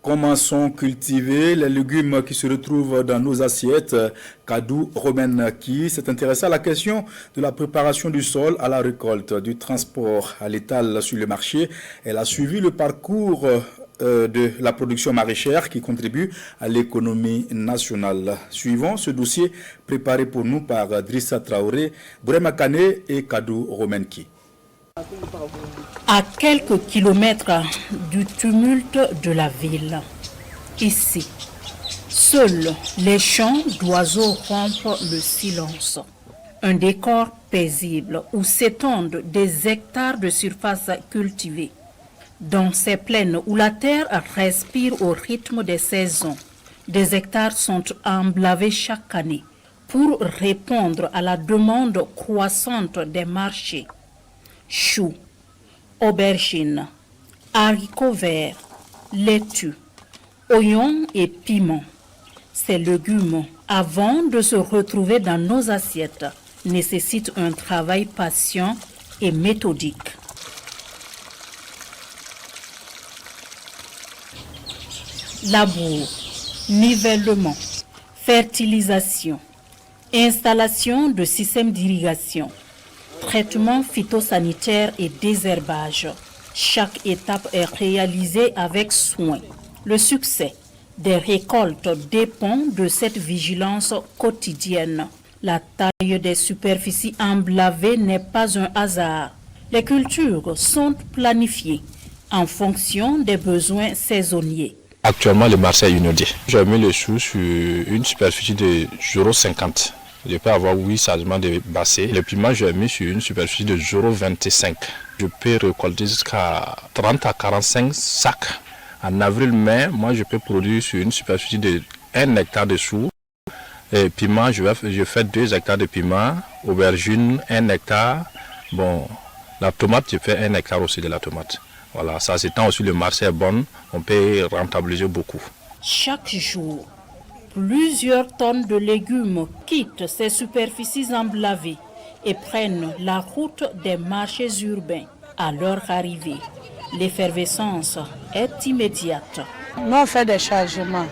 Comment sont cultivés les légumes qui se retrouvent dans nos assiettes? Kadou Romenki s'est intéressé à la question de la préparation du sol à la récolte, du transport à l'étal sur le marché. Elle a suivi le parcours de la production maraîchère qui contribue à l'économie nationale. Suivons ce dossier préparé pour nous par Drissa Traoré, Bourema Kane et Kadou Romenki. À quelques kilomètres du tumulte de la ville, ici, seuls les chants d'oiseaux rompent le silence. Un décor paisible où s'étendent des hectares de surface cultivée. Dans ces plaines où la terre respire au rythme des saisons, des hectares sont emblavés chaque année pour répondre à la demande croissante des marchés. Choux, aubergines, haricots verts, laitues, oignons et piments. Ces légumes, avant de se retrouver dans nos assiettes, nécessitent un travail patient et méthodique. Labour, nivellement, fertilisation, installation de systèmes d'irrigation, traitement phytosanitaire et désherbage. Chaque étape est réalisée avec soin. Le succès des récoltes dépend de cette vigilance quotidienne. La taille des superficies emblavées n'est pas un hasard. Les cultures sont planifiées en fonction des besoins saisonniers. Actuellement, le marché est inondé. J'ai mis le chou sur une superficie de 0,50 €. Je peux avoir 8 changements de bassin. Le piment, j'ai mis sur une superficie de 0,25 €. Je peux récolter jusqu'à 30 à 45 sacs. En avril-mai, moi, je peux produire sur une superficie de 1 hectare de choux. Et piment, je fais 2 hectares de piment. Aubergine, 1 hectare. Bon, la tomate, je fais 1 hectare aussi de la tomate. Voilà, ça s'étend aussi, le marché est bon, on peut rentabiliser beaucoup. Chaque jour, plusieurs tonnes de légumes quittent ces superficies emblavées et prennent la route des marchés urbains. À leur arrivée, l'effervescence est immédiate. Nous on fait des chargements.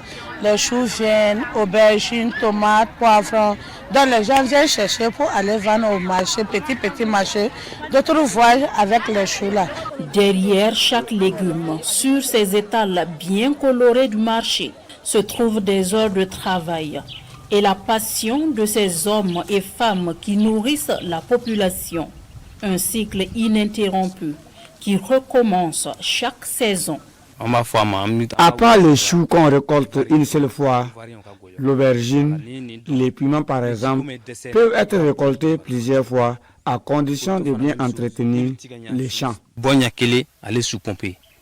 Les choux viennent, aubergines, tomates, poivrons. Donc les gens viennent chercher pour aller vendre au marché, petit marché. D'autres voyagent avec les choux là. Derrière chaque légume, sur ces étals bien colorés du marché, se trouvent des heures de travail et la passion de ces hommes et femmes qui nourrissent la population. Un cycle ininterrompu qui recommence chaque saison. À part les choux qu'on récolte une seule fois, l'aubergine, les piments par exemple, peuvent être récoltés plusieurs fois à condition de bien entretenir les champs.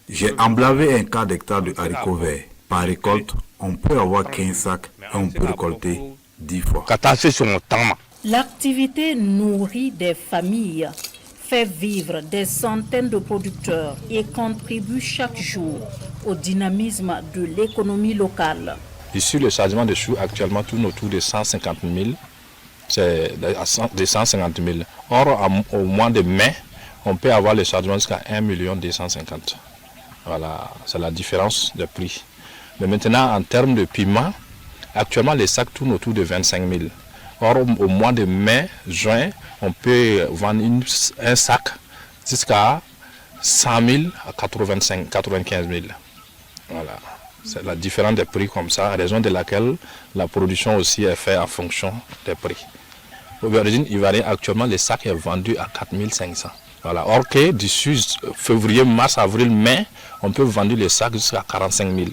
J'ai emblavé un quart d'hectare de haricots verts. Par récolte, on peut avoir 15 sacs et on peut récolter 10 fois. L'activité nourrit des familles, fait vivre des centaines de producteurs et contribue chaque jour au dynamisme de l'économie locale. Ici, le chargement de choux actuellement tourne autour de 150 000. C'est de 150 000. Or, au mois de mai, on peut avoir le chargement jusqu'à 1 250 000. Voilà, c'est la différence de prix. Mais maintenant, en termes de piment, actuellement, les sacs tournent autour de 25 000. Or, au mois de mai, juin, on peut vendre un sac jusqu'à 100 000 à 95 000. Voilà. C'est la différence des prix comme ça, à raison de laquelle la production aussi est faite en fonction des prix. L'aubergine ivoirienne, actuellement, le sac est vendu à 4 500. Voilà. Or que d'ici février, mars, avril, mai, on peut vendre les sacs jusqu'à 45 000.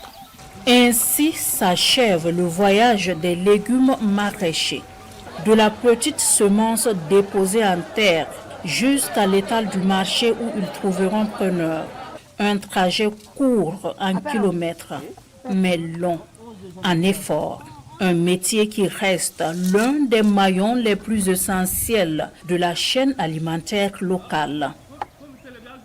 Ainsi s'achève le voyage des légumes maraîchers. De la petite semence déposée en terre jusqu'à l'étal du marché où ils trouveront preneur. Un trajet court en kilomètres, mais long en effort. Un métier qui reste l'un des maillons les plus essentiels de la chaîne alimentaire locale.